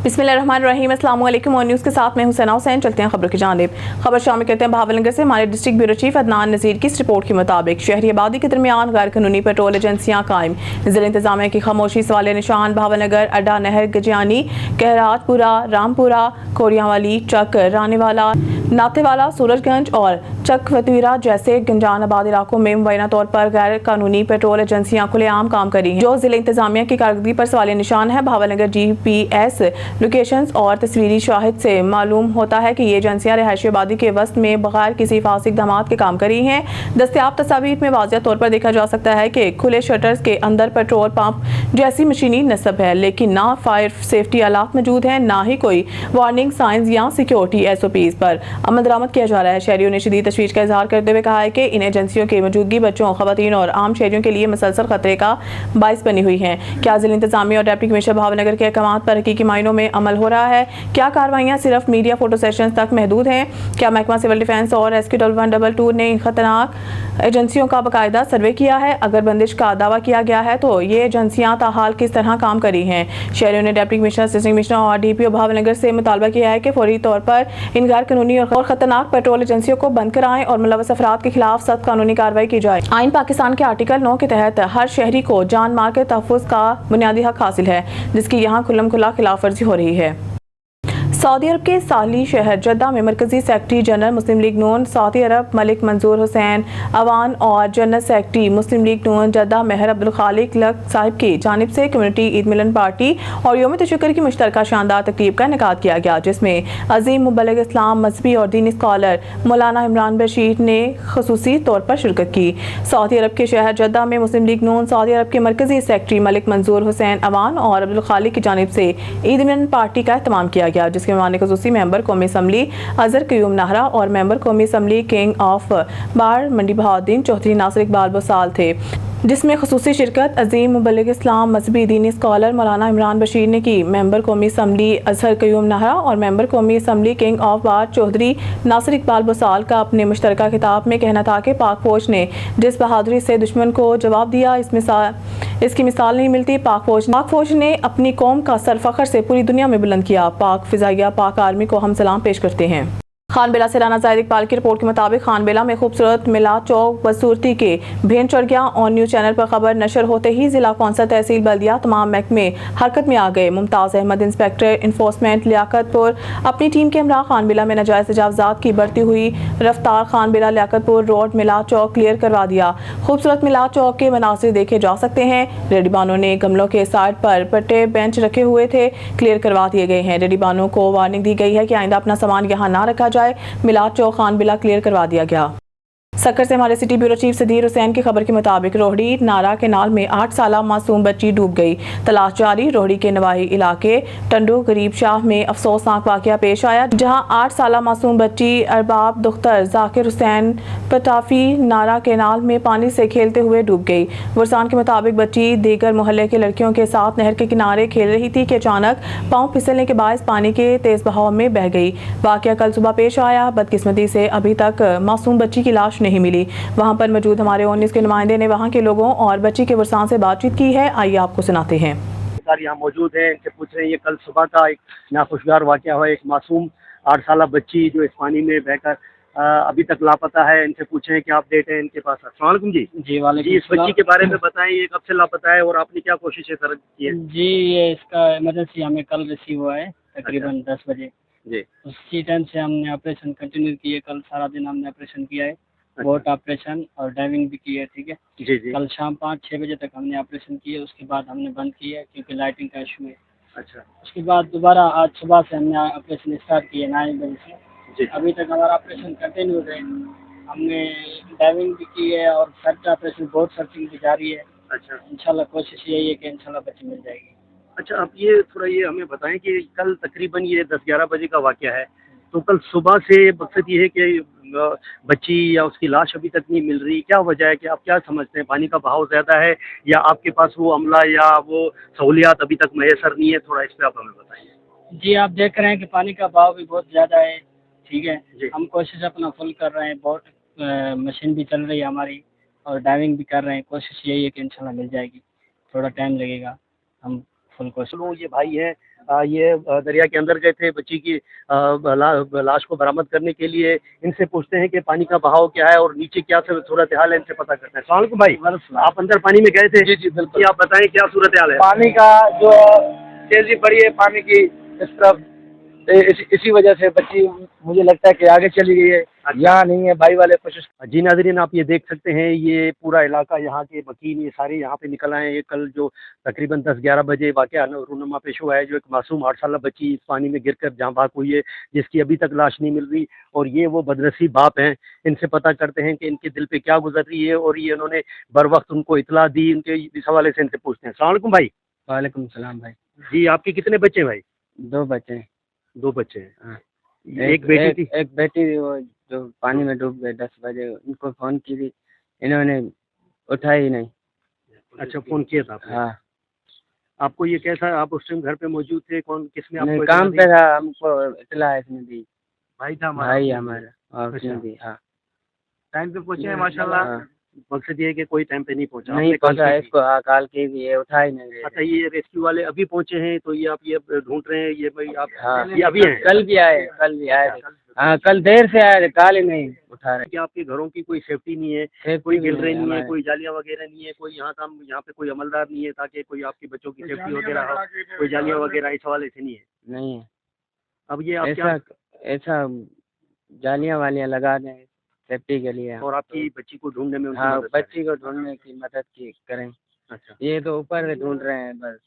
बिस्मिल्लाहिर्रहमानिर्रहीम, अस्सलाम वालेकुम। और न्यूज़ के साथ मैं हुसैना हुसैन। चलते हैं खबरों की जानिब। खबर शामिल करते हैं बहावलनगर से। हमारे डिस्ट्रिक्ट ब्यूरो चीफ अदनान नज़ीर की इस रिपोर्ट के मुताबिक शहरी आबादी के दरमियान गैर कानूनी पेट्रोल एजेंसियाँ कायम। जिला इंतजामिया की खामोशी सवाल निशान। बहावलनगर, अड्डा नहर, गजियानी, कहरातपुरा, रामपुरा, कोरियावाली, चक, रानीवाला, नातेवाला, सूरजगंज और चकवतीरा जैसे गंजान आबाद इलाकों में मुबैना तौर पर गैर कानूनी पेट्रोल एजेंसियाँ खुलेआम काम कर रही हैं, जो जिला इंतजामिया की कारकर्दगी पर सवाल निशान है। बहावलनगर GPS लोकेशंस और तस्वीरी शाहिद से मालूम होता है कि ये एजेंसियां रिहायशी आबादी के वस्त में बगैर किसी फासिक इक़दामात के काम कर रही हैं। दस्तयाब तस्वीर में वाज़िह तौर पर देखा जा सकता है कि खुले शटर्स के अंदर पेट्रोल पंप जैसी मशीनी नस्ब है, लेकिन ना फायर सेफ्टी आलात मौजूद हैं, ना ही कोई वार्निंग साइंस या सिक्योरिटी SOPs पर अमल दरामद किया जा रहा है। शहरियों ने शदीद तशवीश का इजहार करते हुए कहा है कि इन एजेंसियों की मौजूदगी बच्चों, खवातीन और आम शहरियों के लिए मुसलसल खतरे का बाइस बनी हुई है। क्या जिला इंतजामिया और डिप्टी कमिश्नर बहावलनगर के अहकामात पर हकीकी मायनों में अमल हो रहा है? क्या कार्रवाइयाँ सिर्फ मीडिया फोटो सेशंस तक महदूद हैं? क्या महकमा सिविल डिफेंस और SQ 1122 ने इन खतरनाक एजेंसियों का बाकायदा सर्वे किया है? अगर बंदिश का दावा किया गया है तो ये एजेंसियां ताहाल किस तरह काम कर रही हैं? शहरियों ने डिप्टी कमिश्नर, असिस्टेंट कमिश्नर और DPO बहावलनगर से मुतालबा किया है कि फौरी तौर पर इन गैर कानूनी और खतरनाक पेट्रोल एजेंसियों को बंद कराएं और मुलव्वस अफराद के खिलाफ सख्त कानूनी कार्रवाई की जाए। आइन पाकिस्तान के आर्टिकल 9 के तहत हर शहरी को जान माल के तहफ़्फ़ुज़ का बुनियादी हक हासिल है, जिसकी यहाँ खुल्लम खुल्ला खिलाफ वर्जी हो रही है। सऊदी अरब के साली शहर जद्दा में मरकजी सेक्रेटरी जनरल मुस्लिम लीग नून सऊदी अरब मलिक मंजूर हुसैन अवान और जनरल सेक्रेटरी मुस्लिम लीग नून जद्दा मेहर अब्दुल खालिक लक साहिब की जानिब से कम्युनिटी ईद मिलन पार्टी और यौम तशक्कुर की मुश्तरका शानदार तकरीब का इनेकाद किया गया, जिसमें अजीम मुबल्लिग इस्लाम, मजहबी और दीनी स्कॉलर मौलाना इमरान बशीर ने खसूसी तौर पर शिरकत की। सऊदी अरब के शहर जद्दा में मुस्लिम लीग नून सऊदी अरब के मरकजी सेक्रेटरी मलिक मंजूर हुसैन अवान और अब्दुल खालिक की जानिब से ईद मिलन पार्टी का एहतमाम किया गया, जिसके मेहमान खसूसी मेंबर कौमी असम्बली अजहर क्यूम नाहरा और मेंबर कौमी असम्बली किंग ऑफ बार मंडी बहाउद्दीन चौधरी नासिर इकबाल बसाल थे, जिसमें खसूसी शिरकत अजीम मुबल्लिग इस्लाम, मजहबी दीनी स्कॉलर मौलाना इमरान बशीर ने की। मेंबर कौमी असम्बली अजहर क्यूम नाहरा और मेंबर कौमी असम्बली किंग ऑफ बार चौधरी नासिर इकबाल बसाल का अपने मुश्तरका खिताब में कहना था कि पाक फौज ने जिस बहादुरी से दुश्मन को जवाब दिया, इसकी मिसाल नहीं मिलती। पाक फौज ने अपनी कौम का सर फख्र से पूरी दुनिया में बुलंद किया। पाक फिजाइया पाक आर्मी को हम सलाम पेश करते हैं। खानबेला से राना जाहिद इकबाल की रिपोर्ट के मुताबिक खानबेला में खूबसूरत मिलाद चौक बदसूरती के भेंट चढ़ गया। ऑन न्यूज़ चैनल पर खबर नशर होते ही जिला कौंसल, तहसील, बल्दिया तमाम महकमे हरकत में आ गए। मुमताज़ अहमद, इंस्पेक्टर इन्फोर्समेंट लियाकतपुर, अपनी टीम के हमरा खानबेला में नाजायज़ तजावज़ात की बढ़ती हुई रफ्तार खानबेला लियाकतपुर रोड मिलाद चौक क्लियर करवा दिया। खूबसूरत मिलाद चौक के मनासिर देखे जा सकते हैं। रेडीबानों ने गमलों के साइड पर पट्टे बेंच रखे हुए थे, क्लियर करवा दिए गए हैं। रेडीबानों को वार्निंग दी गई है कि आइंदा अपना सामान यहाँ ना रखा जाए। मिलाद चौक खानबिला क्लियर करवा दिया गया। सक्कर से हमारे city bureau chief Sadyr Hussain की खबर के मुताबिक रोहड़ी नारा केनाल में 8 साला मासूम बच्ची डूब गई, तलाश जारी। रोहड़ी के नवाही इलाके टंडू गरीब शाह में अफसोसनाक वाकया पेश आया, जहां 8 साला मासूम बच्ची अरबाब दुख्तर जाकिर हुसैन पटाफी नारा केनाल में पानी से खेलते हुए डूब गई। वरसान के मुताबिक बच्ची दीगर मोहल्ले के लड़कियों के साथ नहर के किनारे खेल रही थी कि अचानक पाँव फिसलने के बायस पानी के तेज बहाव में बह गई। वाकया कल सुबह पेश आया। बदकिस्मती से अभी तक मासूम बच्ची की लाश नहीं मिली। वहां पर मौजूद हमारे ONNEWS के नुमाइंदे ने वहां के लोगों और बच्ची के वरसान से बातचीत की है। आइए आपको सुनाते हैं। यहाँ मौजूद है, इनसे पूछ रहे हैं। ये कल सुबह का एक नाखुशगवार वाकया हुआ। एक मासूम 8 साला बच्ची जो इस पानी में बहकर अभी तक लापता है। इनसे पूछे हैं क्या अपडेट है इनके पास। अस्सलाम वालेकुम जी। जी इस बच्ची के बारे में बताएं, ये कब से लापता है और आपने क्या कोशिशें की है? जी, ये इसका इमरजेंसी हमें कल रिसीव हुआ है तकरीबन 10 बजे जी। उसी टाइम से हमने ऑपरेशन कंटिन्यू किए। कल सारा दिन हमने ऑपरेशन किया है, बोट ऑपरेशन और डाइविंग भी की है। ठीक है जी जी। कल शाम 5-6 बजे तक हमने ऑपरेशन किए, उसके बाद हमने बंद किया क्योंकि लाइटिंग का इशू है। अच्छा। उसके बाद दोबारा आज सुबह से हमने ऑपरेशन स्टार्ट किए 9 बजे से। जी। अभी तक हमारा ऑपरेशन कंटिन्यू है। हमने डाइविंग भी की है और सर्च ऑपरेशन बोट सर्चिंग भी जारी है। अच्छा। इंशाल्लाह कोशिश यही है कि इंशाल्लाह बच्ची मिल जाएगी। अच्छा, आप ये थोड़ा ये हमें बताएं कि कल तकरीबन ये 10-11 बजे का वाकया है, तो कल सुबह से मकसद ये है कि बच्ची या उसकी लाश अभी तक नहीं मिल रही। क्या वजह है कि आप क्या समझते हैं? पानी का बहाव ज़्यादा है या आपके पास वो अमला या वो सहूलियात अभी तक मैसर नहीं है? थोड़ा इस पर आप हमें बताइए। जी, आप देख रहे हैं कि पानी का बहाव भी बहुत ज़्यादा है। ठीक है जी। हम कोशिश अपना फुल कर रहे हैं, बोट मशीन भी चल रही है हमारी और डाइविंग भी कर रहे हैं। कोशिश यही है कि इंशाल्लाह मिल जाएगी, थोड़ा टाइम लगेगा, हम फुल कोशिश। ये भाई है ये दरिया के अंदर गए थे बच्ची की लाश को बरामद करने के लिए। इनसे पूछते हैं कि पानी का बहाव क्या है और नीचे क्या सूरत हाल है, इनसे पता करते हैं। अस्सलाम वालेकुम भाई, आप अंदर पानी में गए थे? जी जी बिल्कुल। आप बताएं क्या सूरत हाल है? पानी का जो तेजी बढ़ी है पानी की इस तरफ, इसी वजह से बच्ची मुझे लगता है कि आगे चली गई है, यहाँ नहीं है। भाई वाले कोशिश। जी नाज़रीन, आप ये देख सकते हैं ये पूरा इलाका, यहाँ के मकीन ये सारे यहाँ पे निकल आए हैं। ये कल जो तकरीबन 10-11 बजे वाक़या रूनुमा पेश हुआ है, जो एक मासूम 8 साल बच्ची इस पानी में गिरकर जहाँ भाग हुई है, जिसकी अभी तक लाश नहीं मिल रही। और ये वो बदनसीब बाप हैं, इनसे पता करते हैं कि इनके दिल पे क्या गुजर रही है और ये इन्होंने बर वक्त उनको इतला दी। इनके इस हवाले से इनसे पूछते हैं। अस्सलाम वालेकुम भाई। वालेकुम सलाम भाई। जी, आपके कितने बच्चे भाई? 2 बच्चे हैं। 2 बच्चे हैं। हाँ। एक बेटी थी? एक बेटी थी, वो जो पानी में डूब गए 10 बजे। उनको फ़ोन की थी, इन्होंने उठाई ही नहीं। अच्छा, फ़ोन किया था आपने? हाँ। आपको ये कैसा, आप उस टाइम घर पे मौजूद थे? कौन, किसने नहीं, आपको काम इत्तला पे दी? था, हमको इतला इसने दी। भाई था हमारा? भाई हमारा, और उसने अच्छा। दी। हाँ, टाइम पे पहुंचे हैं माशाल्लाह। हाँ। मकसद ये है कि कोई टाइम पे नहीं पहुंचा। नहीं आपने कॉल पहुंचा, की थी? इसको कॉल की भी, ये उठा ही नहीं रहे। अच्छा, ये रेस्क्यू वाले अभी पहुंचे हैं, तो ये आप ये ढूंढ रहे हैं, ये भाई आप? हाँ, ये अभी हैं? कल भी आए थे। हाँ, कल देर से आए थे, कॉल ही नहीं उठा रहे। कि आपके घरों की कोई सेफ्टी नहीं है, सेफ्टी कोई भी गिलरे नहीं है, हमारे। कोई जालियां वगैरह नहीं है, कोई यहाँ पे कोई अमलदार नहीं है ताकि कोई आपके बच्चों की सेफ्टी वगैरह हो, कोई जालियां वगैरह इस हवाले से नहीं है? नहीं है। अब ये आप ऐसा क्या, ऐसा जालियां वालियां लगा दें सेफ्टी के लिए। और आपकी बच्ची को ढूंढने में उनकी हाँ, मदद करें। बच्ची को ढूंढने की मदद की करें। अच्छा ये तो ऊपर से ढूंढ रहे हैं बस।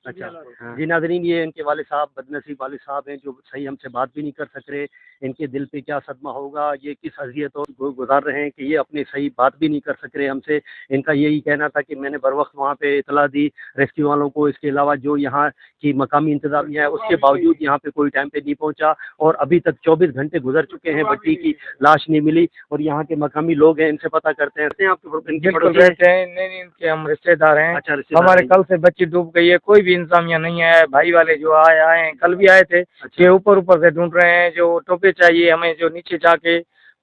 अच्छा। हाँ। जी नाज़रीन, ये इनके वाले साहब, बदनसीब वाले साहब हैं जो सही हमसे बात भी नहीं कर सक रहे। इनके दिल पे क्या सदमा होगा, ये किस अज़ियत और गुजार रहे हैं कि ये अपने सही बात भी नहीं कर सक रहे हमसे। इनका यही कहना था कि मैंने बर वक्त वहाँ पे इतला दी रेस्क्यू वालों को। इसके अलावा जो यहाँ की मकामी इंतज़ामिया है उसके बावजूद यहाँ पे कोई टाइम पे नहीं पहुँचा, और अभी तक 24 घंटे गुजर चुके हैं, बच्ची की लाश नहीं मिली। और यहाँ के मकामी लोग हैं, इनसे पता करते हैं। आपके इनके बिल्कुल पड़ोसी हैं? रहते हैं, नहीं इनके हम रिश्तेदार हैं। अच्छा, रिश्तेदार हमारे हैं। कल से बच्ची डूब गई है, कोई भी इंतजामिया नहीं है। भाई वाले जो आए हैं, कल भी आए थे। अच्छा। ये ऊपर ऊपर से ढूंढ रहे हैं, जो टोपे चाहिए हमें, जो नीचे जाके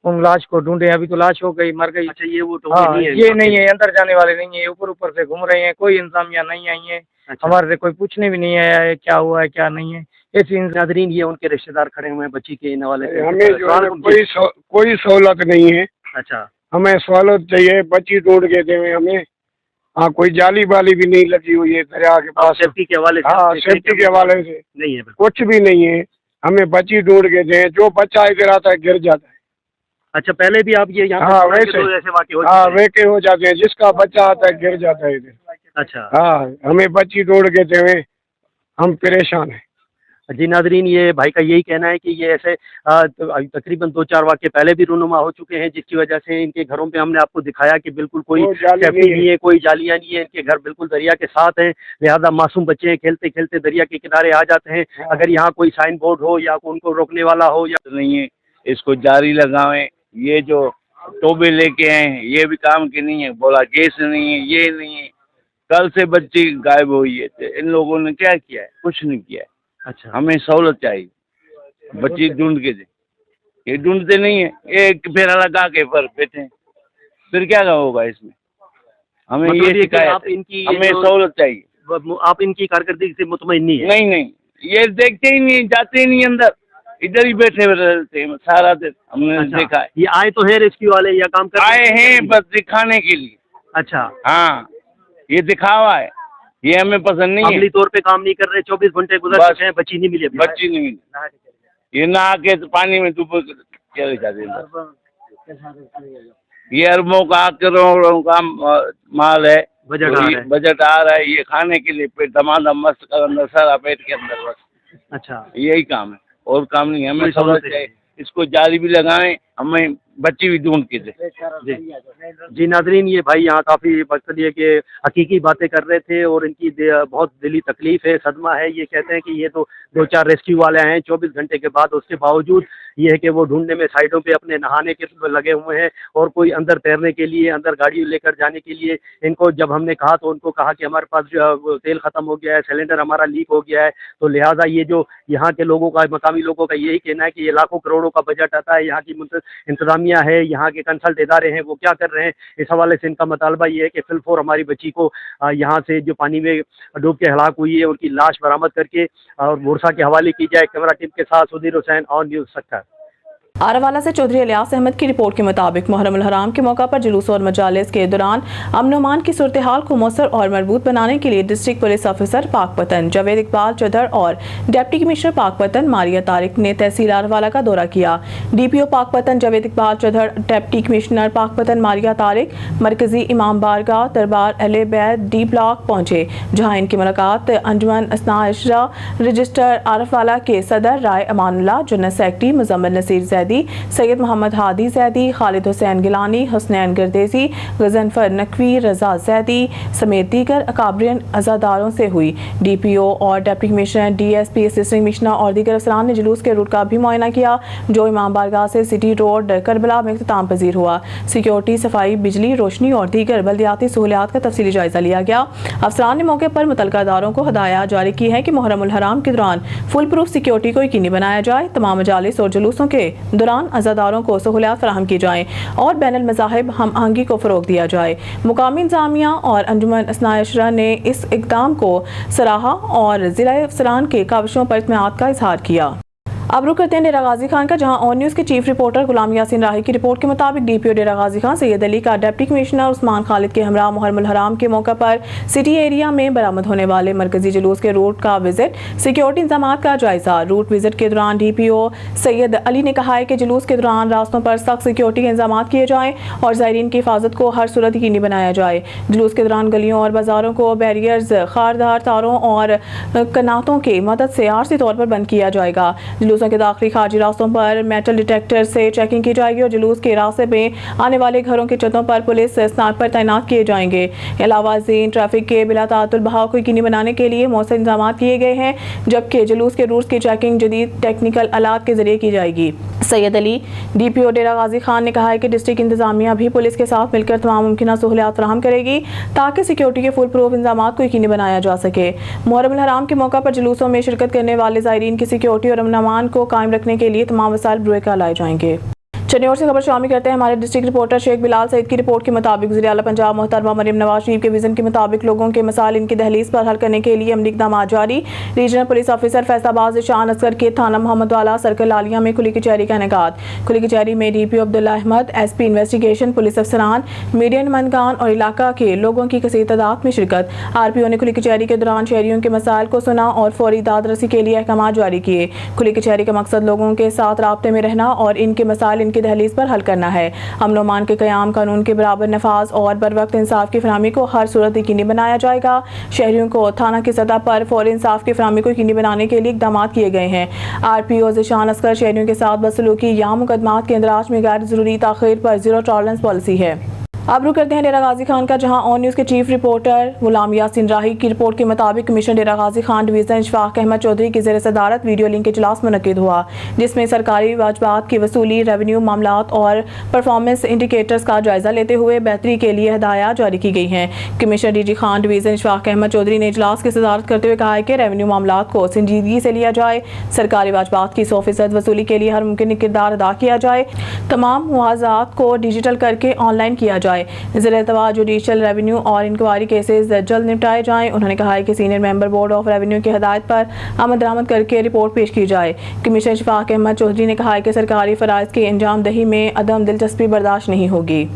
उन लाश को ढूंढे। अभी तो लाश हो गई, मर गई। अच्छा, ये वो टोपी हाँ, नहीं है? ये नहीं है, अंदर जाने वाले नहीं है, ऊपर ऊपर से घूम रहे हैं। कोई इंतजामिया नहीं आई है। अच्छा। हमारे से कोई पूछने भी नहीं आया है क्या हुआ है क्या नहीं है। ऐसी नाज़रीन, ये उनके रिश्तेदार खड़े हुए हैं बच्ची के इन हवाले से। हमें जो है कोई सहूलत नहीं है। अच्छा हमें सहूलत चाहिए, बच्ची ढूंढ के देवे हमें। हाँ, कोई जाली वाली भी नहीं लगी हुई है दरिया के पास। सेफ्टी के हवाले से? हाँ, सेफ्टी के हवाले से नहीं है बिल्कुल। कुछ भी नहीं है। हमें बच्ची ढूंढ के दें, जो बच्चा इधर आता है गिर जाता है। अच्छा, पहले भी आप ये यहाँ हाँ, पे वैसे। तो ऐसे वाक़े हो हाँ, चुके हैं? वेके हो जाते हैं, जिसका बच्चा आता है गिर जाता है इधर। अच्छा हाँ, हमें बच्ची ढूंढ के देवे, हम परेशान हैं। जी नाज़रीन, ये भाई का यही कहना है कि ये ऐसे तकरीबन 2-4 वाक़े पहले भी रूनुमा हो चुके हैं, जिसकी वजह से इनके घरों पे हमने आपको दिखाया कि बिल्कुल कोई कोई जाली सेफ्टी नहीं नहीं है, कोई जालियाँ नहीं है। इनके घर बिल्कुल दरिया के साथ हैं, लिहाजा मासूम बच्चे हैं, खेलते खेलते दरिया के किनारे आ जाते हैं। अगर यहाँ कोई साइन बोर्ड हो या उनको रोकने वाला हो या नहीं है, इसको जारी लगावें। ये जो टोबे लेके आए हैं ये भी काम के नहीं है। बोला गैस नहीं है, ये नहीं है। कल से बच्ची गायब हुई है, तो इन लोगों ने क्या किया है? कुछ नहीं किया है। अच्छा हमें सहूलत चाहिए, बच्ची ढूंढ के दे। ये ढूंढते नहीं है, एक फेरा लगा के पर बैठे हैं। फिर क्या होगा इसमें? हमें मतलब ये कि शिकायत आप है। इनकी हमें सहूलत चाहिए। आप इनकी कारकर्दगी से मुतमईन नहीं है? नहीं नहीं, ये देखते ही नहीं, जाते ही नहीं अंदर, इधर ही बैठे रहते हैं सारा दिन। हमने अच्छा, देखा है। ये आए तो है रेस्क्यू वाले या काम कर आए हैं बस दिखाने के लिए। अच्छा, हाँ, ये दिखावा है, ये हमें पसंद नहीं अमली है। तौर पे काम नहीं कर रहे। 24 घंटे गुजर बस। चुके हैं, बच्ची नहीं मिली अभी। बच्ची नहीं मिली। ये नहा के तो पानी में डूब चले जाते हैं। ये अरबों का करोड़ों का माल है, बजट तो आ ये रहा है। बजट आ रहा है। ये खाने के लिए पेट धमाधम मस्त कर अंदर सारा पेट के अंदर, बस अच्छा, यही काम है, और काम नहीं है। हमें कोई समझ सहूलत चाहिए, इसको जाली भी लगाएं, हमें बच्ची भी ढूंढ के दे। जी नाजरीन, ये भाई यहाँ काफ़ी मकसद ये कि हकीकी बातें कर रहे थे और इनकी बहुत दिली तकलीफ़ है, सदमा है। ये कहते हैं कि ये तो 2-4 रेस्क्यू वाले हैं 24 घंटे के बाद, उसके बावजूद ये है कि वो ढूंढने में साइडों पे अपने नहाने के लगे हुए हैं, और कोई अंदर तैरने के लिए, अंदर गाड़ी लेकर जाने के लिए। इनको जब हमने कहा तो उनको कहा कि हमारे पास जो तेल ख़त्म हो गया है, सिलेंडर हमारा लीक हो गया है। तो लिहाजा ये जो यहाँ के लोगों का, मकामी लोगों का यही कहना है कि ये लाखों करोड़ों का बजट आता है, यहाँ की इंतजामिया है, यहाँ के कंसल्ट इदारे हैं, वो क्या कर रहे हैं। इस हवाले से इनका मुतालबा ये है कि फिलफौर हमारी बच्ची को यहाँ से जो पानी में डूब के हलाक हुई है उनकी लाश बरामद करके और बुरसा के हवाले की जाए। कैमरा टीम के साथ सुधीर हुसैन और न्यूज़ सक्कर। आरावाला से चौधरी इलियास अहमद की रिपोर्ट के मुताबिक मुहर्रम उल हराम के मौका पर जुलूस और मजालिस के दौरान अमन अमान की सूरत हाल को मौसर और मजबूत बनाने के लिए district police officer Pakpattan Javed Iqbal Chaudhar और डिप्टी कमिश्नर पाकपतन मारिया तारिक ने तहसील आरावाला का दौरा किया। DPO Pakpattan Javed Iqbal Chaudhar, deputy commissioner Pakpattan Maria Tariq मरकजी इमाम बारगाह दरबार अले बैद डी ब्लॉक पहुंचे, जहां इनकी मुलाकात अंजुमन असना इशरा रजिस्टर आरावाला के सदर राय अमानुल्लाह, जनरल सेक्रेटरी मुजम्मिल नसीर सैयद मोहम्मद हादी जैदी, खालिद हुसैन गिलानी, हुसनैन गर्देजी, गजनफर नकवी, रजा जैदी समेत दीगर अकाबरीन अज़ादारों से हुई। डीपीओ और deputy commissioner, DSP, assistant commissioner और दीगर अफसरान ने जुलूस के रूट का भी मुआयना किया, जो इमाम बारगाह से सिटी रोड करबला में इख्तिताम पजीर हुआ। सिक्योरिटी, सफाई, बिजली, रोशनी और दीगर बल्दियाती सहूलियात का तफसीली जायजा लिया गया। अफसरान ने मौके पर मुतल्लिका इदारों को हदायत जारी की है कि मुहर्रम उल हराम के दौरान फुल प्रूफ सिक्योरिटी को यकीनी बनाया जाए, तमाम मजालिस और जुलूसों के दौरान अज़ादारों को सहूलियात फराहम की जाएँ और बैनुल मज़ाहिब हम आहंगी को फ़रोग़ दिया जाए। मुकामी इंतज़ामिया और अंजुमन असना इशरा ने इस इक़दाम को सराहा और ज़िला अफसरान के काविशों पर इत्मीनान का इज़हार किया। अब रुक करते हैं डेरा गाजी खान का, जहां ऑन न्यूज़ के चीफ रिपोर्टर गुलाम यासीन राही की रिपोर्ट के मुताबिक डीपीओ डेरा गाजी खान सैयद अली का डिप्टी कमिश्नर उस्मान खालिद के हमरा मुहर्रम उल हराम के मौका पर सिटी एरिया में बरामद होने वाले मरकजी जुलूस के रूट का विजिट, सिक्योरिटी इंतजाम का जायजा। रूट विजिट के दौरान डीपीओ सैयद अली ने कहा है कि जुलूस के दौरान रास्तों पर सख्त सिक्योरिटी के इंतजाम किए जाएँ और ज़ायरीन की हिफाजत को हर सूरत यकीनी बनाया जाए। जुलूस के दौरान गलियों और बाजारों को बैरियर्स, खारदार तारों और कनातों की मदद से आरसी तौर पर बंद किया जाएगा। जुलूसों के दाखिली खारिजी रास्तों पर मेटल डिटेक्टर से चेकिंग की जाएगी और जुलूस के रास्ते में आने वाले घरों की छतों पर पुलिस स्नाइपर तैनात किए जाएंगे। अलावा ज़ीन ट्रैफिक के बिला तातुल बहाव को यकीनी बनाने के लिए मौसर इंतजाम किए गए हैं, जबकि जुलूस के रूट्स की चेकिंग जदीद टेक्निकल आलात के जरिए की जाएगी। सैयद अली डीपीओ डेरा गाजी खान ने कहा है कि डिस्ट्रिक्ट इंतजामिया भी पुलिस के साथ मिलकर तमाम मुमकिन सहूलियात फराहम करेगी ताकि सिक्योरिटी के फुल प्रूफ इंतजाम को यकीनी बनाया जा सके। मुहर्रम उल हराम के मौका पर जुलूसों में शिरकत करने वाले ज़ायरीन की सिक्योरिटी और अमन अमान को कायम रखने के लिए तमाम वसाइल ब्रुए लाए जाएंगे। चलिए और से खबर शामिल करते हैं हमारे डिस्ट्रिक्ट रिपोर्टर शेख बिलाल सईद की रिपोर्ट के मुताबिक वज़ीर आला पंजाब मोहतरमा मरियम नवाज शरीफ के विजन के मुताबिक लोगों के मसाइल इनकी दहलीज पर हल करने के लिए अमली इक़दाम जारी। रीजनल पुलिस ऑफिसर फैसलाबाद शान असगर के थाना मोहम्मद वाला सर्कल लालिया में खुली कचहरी का इनेकाद। खुली कचहरी में DPO Abdullah Ahmad, SP investigation, police अफसरान, मीडिया नुमाइंदगान और इलाका के लोगों की कसीर तादाद में शिरकत। आरपीओ ने खुली कचहरी के दौरान शहरियों के मसाइल को सुना और फौरी दाद रसी के लिए अहकाम जारी किए। खुली कचहरी का मकसद लोगों के साथ राब्ते में रहना और इनके मसाइल इनकी दहलीज पर हल करना है। अमन अमान के क़याम, कानून के बराबर नफाज और बर वक्त इंसाफ की फराहमी को हर सूरत यकीनी बनाया जाएगा। शहरियों को थाना की सतह पर फौरी इंसाफ की फराहमी को यकीनी बनाने के लिए इक़दाम किए गए हैं। आरपीओ ज़ीशान असगर शहरियों के साथ बदसलूकी या मुकदमात के इंदराज में गैर ज़रूरी ताख़ीर पर ज़ीरो टॉलरेंस पॉलिसी है। अब रुक करते हैं डेरा गाजी खान का, जहां ऑन न्यूज़ के चीफ रिपोर्टर गुलाम यासीन राही की रिपोर्ट के मुताबिक कमिश्नर डेरा गाजी खान डिवीज़न इशफाक अहमद चौधरी की ज़ेर सदारत वीडियो लिंक इजलास मुनक़िद हुआ, जिसमें सरकारी वाजबात की वसूली, रेवेन्यू मामलात और परफॉर्मेंस इंडिकेटर्स का जायजा लेते हुए बेहतरी के लिए हदायत जारी की गई हैं। Commissioner DG Khan division Ishfaq Ahmed Chaudhry ने इजलास की सदारत करते हुए कहा है कि रेवेन्यू मामलात को संजीदगी से लिया जाए, सरकारी वाजबात की 100% वसूली के लिए हर मुमकिन किरदार अदा किया जाए, तमाम मुआवजात को डिजिटल करके ऑनलाइन किया जाए, ज़िले जुडिशल रेवेन्यू और इंक्वायरी केसेस जल्द निपटाए जाएं। उन्होंने कहा है कि senior member board of revenue की हदायत पर अमल दरामद करके रिपोर्ट पेश की जाए। कमिश्नर इशफाक अहमद चौधरी ने कहा है कि सरकारी फ़राइज़ की अंजाम दही में अदम दिलचस्पी बर्दाश्त नहीं होगी।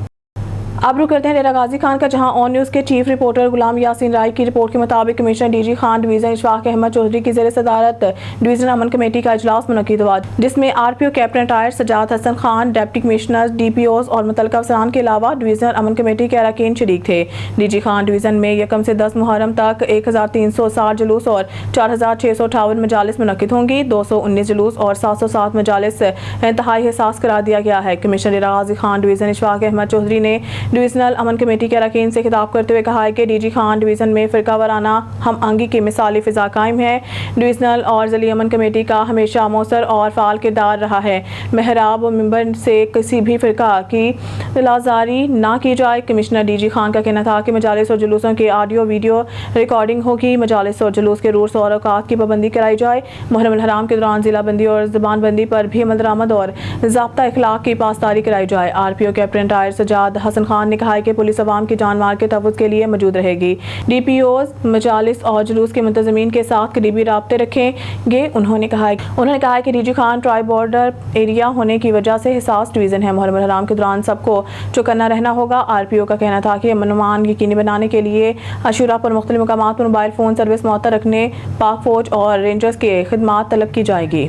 अब रुक करते हैं डेरा गाजी खान का, जहां ऑन न्यूज़ के चीफ रिपोर्टर गुलाम यासीन राही की रिपोर्ट के मुताबिक commissioner DG Khan division Ishfaq Ahmed Chaudhary की ज़ेर सदारत डिवीज़न अमन कमेटी का इजलास मुनक़िद हुआ, जिसमें RPO captain retired Sajjad Hassan Khan, deputy commissioner, DPOs और मुतल्लिका अफसरान के अलावा डिवीज़न अमन कमेटी के अरकान शरीक थे। डीजी खान डिवीज़न में 1 से 10 मुहर्रम तक 1360 जुलूस और 4658 मजालिस मुनक़िद होंगी। 219 जुलूस और 707 मजालिस इंतहाई हिसास करार दिया गया है। कमिश्नर डेरा गाजी खान डिवीज़न इशफाक अहमद चौधरी ने डिवीजनल अमन कमेटी के अरकान से खिताब करते हुए कहा है कि डीजी खान डिवीज़न में फ़िरका वाराना हम आंगी की मिसाली फ़िज़ा कायम है। डिवीजनल और ज़िली अमन कमेटी का हमेशा मौसर और फ़ाल किरदार रहा है। महराब व मिंबर से किसी भी फ़िरका की लाजारी ना की जाए। कमिश्नर डीजी खान का कहना था कि मजालिस और जुलूसों की ऑडियो वीडियो रिकॉर्डिंग होगी। मजालिस और जुलूस के रूल्स और औकात की पाबंदी कराई जाए। मुहर्रम अल हराम के दौरान ज़िला बंदी और ज़बान बंदी पर भी अमल दरामद और ज़ाब्ता इखलाक की पासदारी कराई जाए। RPO captain retired Sajjad Hassan Khan ने कहा है कि पुलिस अवाम की जान माल के तहफ़्फ़ुज़ के लिए मौजूद रहेगी। DPOs मजालिस और जुलूस के मुंतज़मीन के साथ करीबी राब्ते रखेंगे। उन्होंने कहा है कि DG Khan try border area होने की वजह से हिसास डिवीज़न है। मुहर्रम अल हराम के दौरान सबको चौकन्ना रहना होगा। RPO का कहना था कि अमन यकीनी बनाने के लिए अशूरा पर मुख्तलिफ मकामात पर मोबाइल फ़ोन सर्विस मुअत्तर रखने पाक फ़ौज और रेंजर्स के खिदमात तलब की जाएगी।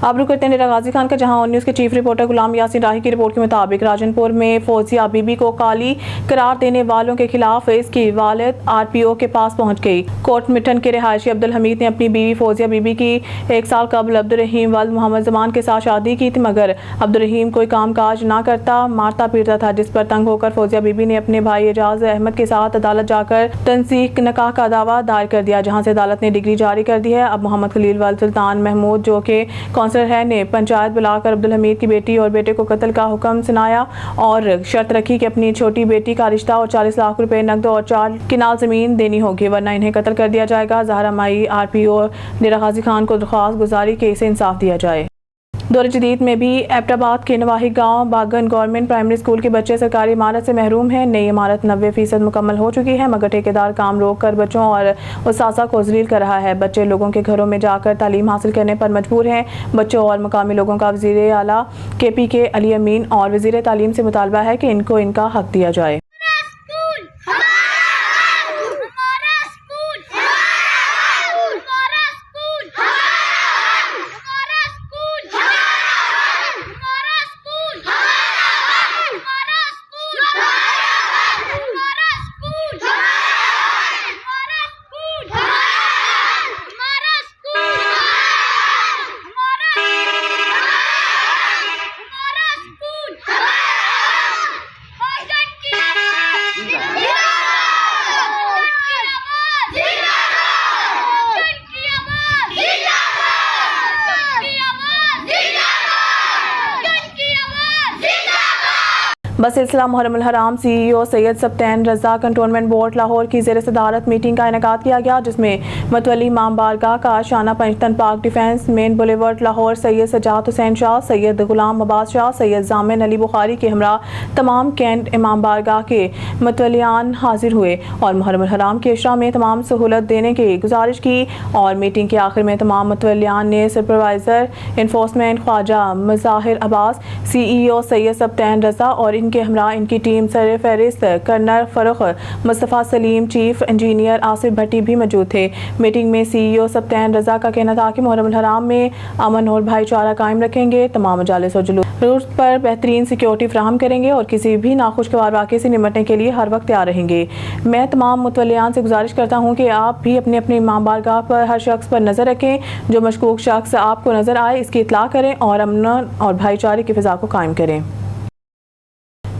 अब रुक करते हैं डेरा गाजी खान का, जहां ऑन न्यूज़ के चीफ रिपोर्टर गुलाम यासीन राही की रिपोर्ट के मुताबिक राजनपुर में फौजिया बीबी को काली करार देने वालों के खिलाफ इसकी वालिद RPO के पास पहुंच गई। कोट मिठन के रिहायशी अब्दुल हमीद ने अपनी बीवी फौजिया बीबी की 1 साल कबल अब्दुल रहीम वल्द मोहम्मद जमान के साथ शादी की थी, मगर अब्दुल रहीम कोई काम काज ना करता, मारता पीटता था, जिस पर तंग होकर फौजिया बीबी ने अपने भाई एजाज अहमद के साथ अदालत जाकर तनसीख नकाह का दावा दायर कर दिया, जहाँ से अदालत ने डिग्री जारी कर दी है। अब मोहम्मद खलील वल्द सुल्तान महमूद जो के है ने पंचायत बुलाकर अब्दुल हमीद की बेटी और बेटे को कत्ल का हुक्म सुनाया और शर्त रखी कि अपनी छोटी बेटी का रिश्ता और 40 लाख रुपए नकद और 4 किनाल जमीन देनी होगी, वरना इन्हें कत्ल कर दिया जाएगा। ज़हरा माई RPO डेरा गाजी खान को दरख्वास्त गुजारी कि इसे इंसाफ दिया जाए। दौर जदीद में भी एबटाबाद के नवाही गांव बागन गवर्नमेंट प्राइमरी स्कूल के बच्चे सरकारी इमारत से महरूम हैं। नई इमारत 90% मुकम्मल हो चुकी है, मगर ठेकेदार काम रोक कर बच्चों और उस्ताज़ा को ज़लील कर रहा है। बच्चे लोगों के घरों में जाकर तालीम हासिल करने पर मजबूर हैं। बच्चों और मकामी लोगों का वज़ीर आला KPK अली अमीन और वज़ीर तालीम से मुतालबा है कि इनको इनका हक दिया जाए। बस सिलसिला मुहर्रम अल हराम CEO सैयद सब्तैन रज़ा कंटोनमेंट बोर्ड लाहौर की ज़ेर सदारत मीटिंग का इनेकाद किया गया, जिसमें मतवली इमाम बारगाह का शाना पंजतन पाक defence main boulevard Lahore Syed Sajjad Hussain Shah, Syed Ghulam Abbas Shah, Syed Zamin Ali Bukhari के हमरा तमाम कैंट इमाम बारगाह के मतवलियान हाजिर हुए और मुहर्रम अल हराम के इशरा में तमाम सहूलत देने की गुजारिश की। और मीटिंग के आखिर में तमाम मतवलियान ने supervisor enforcement Khawaja Muzahir Abbas, CEO Syed Sibtain Raza और इनके हमरा इनकी टीम सर फहरिस्त colonel Farrukh Mustafa Saleem, chief engineer Asif Bhatti भी मौजूद थे। मीटिंग में CEO सब्तैन रज़ा का कहना था कि मुहर्रम अल हराम में अमन और भाईचारा कायम रखेंगे, तमाम मजालिस और जुलूस पर बेहतरीन सिक्योरिटी फ्राहम करेंगे और किसी भी नाखुशगवार वाक़े से निपटने के लिए हर वक्त तैयार रहेंगे। मैं तमाम मुतवल्लियान से गुजारिश करता हूँ कि आप भी अपने अपने इमाम बारगाह पर हर शख्स पर नज़र रखें, जो मशकूक शख्स आपको नज़र आए इसकी इत्तला करें और अमन और भाईचारे की फ़िज़ा को कायम करें।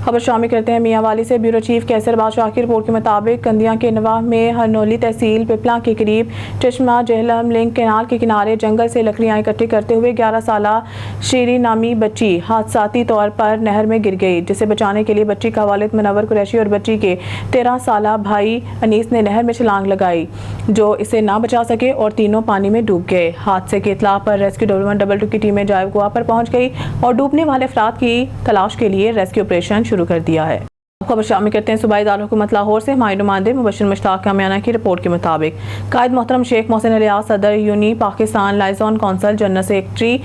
खबर शामिल करते हैं मियाँ वाली से। ब्यूरो चीफ कैसर बादशाह की रिपोर्ट के मुताबिक कंदियाँ के नवाह में हरनोली तहसील पिपला के करीब चश्मा जहलम लिंक कैनाल के किनारे जंगल से लकड़ियाँ इकट्ठी करते हुए 11 साला शीरी नामी बच्ची हादसाती तौर पर नहर में गिर गई, जिसे बचाने के लिए बच्ची का वालिद मुनव्वर कुरैशी और बच्ची के 13 साला भाई अनीस ने नहर में छलांग लगाई, जो इसे ना बचा सके और तीनों पानी में डूब गए। हादसे की इत्तला पर रेस्क्यू 112 की टीमें जायब गोवा पर पहुँच गई और डूबने वाले अफराद की तलाश के लिए रेस्क्यू ऑपरेशन शुरू कर दिया है। खबर शामिल करते हैं सूबाई दारुल हुकूमत लाहौर से। हमारे नुमाइंदे मुबशिर मुश्ताक कामियाना की रिपोर्ट के मुताबिक कायद मोहतरम शेख मोहसिन अलियास, सदर UNI Pakistan liaison council, general secretary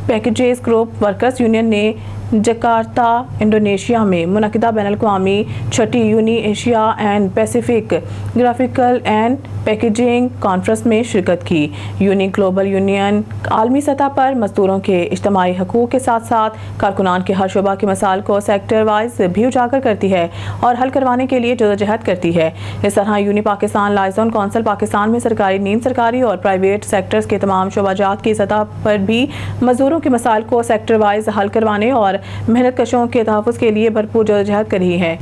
packages group workers union ने जकार्ता इंडोनेशिया में मुनक़िदा बैनुल-अक़वामी 6ठी UNI Asia and Pacific graphical and packaging conference में शिरकत की। यूनी ग्लोबल यूनियन आलमी सतह पर मजदूरों के इज्तिमाई हकूक़ के साथ साथ कारकुनान के हर शोबा के मसाइल को सेक्टर वाइज भी उजागर करती है और हल करवाने के लिए जदोजहद करती है। इस तरह uni Pakistan liaison council Pakistan में सरकारी, नीम सरकारी और प्राइवेट सेक्टर्स के तमाम शोबाजात की सतह पर भी मजदूरों के मसाइल को सेक्टर वाइज हल करवाने और और मेहनत कशों के तहफ़्फ़ुज़ के लिए भरपूर जदोजहद कर रही है।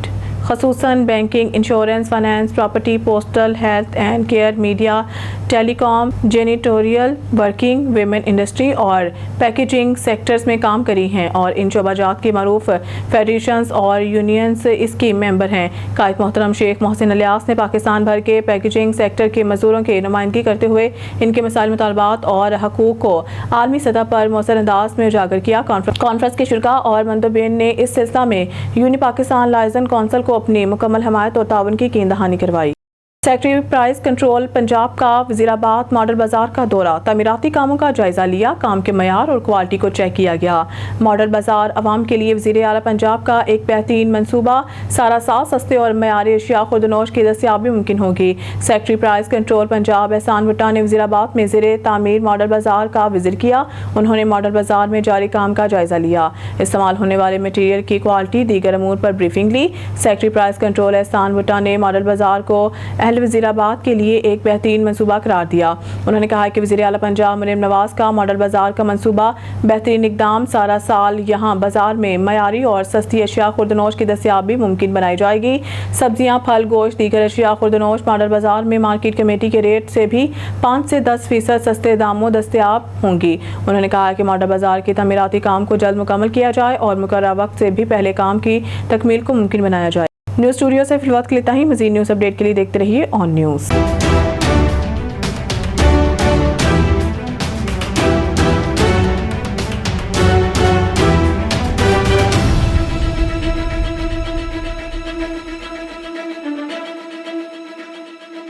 ख़ुसूसन banking, insurance, finance, property, postal, health and care, media, telecom, janitorial working, women industry और पैकेजिंग सेक्टर्स में काम करी हैं और इन शोबाजात की मरूफ फेडरेशंस और यूनियंस इसकी मेंबर हैं। कायद मोहतरम शेख मोहसिन इलियास ने पाकिस्तान भर के पैकेजिंग सेक्टर के मजदूरों की नुमाइंदगी करते हुए इनके मसाइल, मुतालबात और हकूक़ को आलमी सतह पर मौसर अंदाज में उजागर किया। कॉन्फ्रेंस के शुरका और मंदोबीन ने इस सिलसिला में यूनी पाकिस्तान लाइजन कौंसिल को अपनी मुकम्मल हमायत और ताउन की कीन-दहानी करवाई। सेक्रेटरी प्राइस कंट्रोल पंजाब का वजीराबाद मॉडल बाजार का दौरा, तमीराती कामों का जायजा लिया, काम के मयार और क्वालिटी को चेक किया गया। मॉडल बाजार अवाम के लिए वजीर आला पंजाब का एक बेहतरीन मनसूबा, सारा साल सस्ते और मयारी अशिया खुर्दनोश की दस्तियाबी मुमकिन होगी। सेक्रेटरी प्राइस कंट्रोल पंजाब एहसान भुट्टा ने वजीराबाद में ज़ेरे तामीर मॉडल बाजार का विजिट किया। उन्होंने मॉडल बाजार में जारी काम का जायजा लिया, इस्तेमाल होने वाले मटीरियल की क्वालिटी, दीगर अमूर पर ब्रीफिंग ली। सेक्रेटरी प्राइस कंट्रोल एहसान भुट्टा ने मॉडल बाजार को वजीराबाद के लिए एक बेहतरीन मंसूबा करार दिया। उन्होंने कहा कि वज़ीर आला पंजाब मरीम नवाज का मॉडल बाजार का मंसूबा बेहतरीन इकदाम, सारा साल यहाँ बाजार में मयारी और सस्ती अशिया खुर्दनोश की दस्तियाबी मुमकिन बनाई जाएगी। सब्जियाँ, फल, गोश्त, दीगर अशिया खुर्दनोश मॉडल बाजार में मार्केट कमेटी के रेट से भी 5 से 10% सस्ते दामों दस्तियाब होंगी। उन्होंने कहा कि मॉडल बाजार के तमीराती काम को जल्द मुकम्मल किया जाए और मुकर्रर वक्त से भी पहले काम की तकमील को मुमकिन बनाया जाए। न्यूज़ स्टूडियो से फिलहाल के लिए इतना ही। मज़ीद न्यूज़ अपडेट के लिए देखते रहिए ऑन न्यूज़।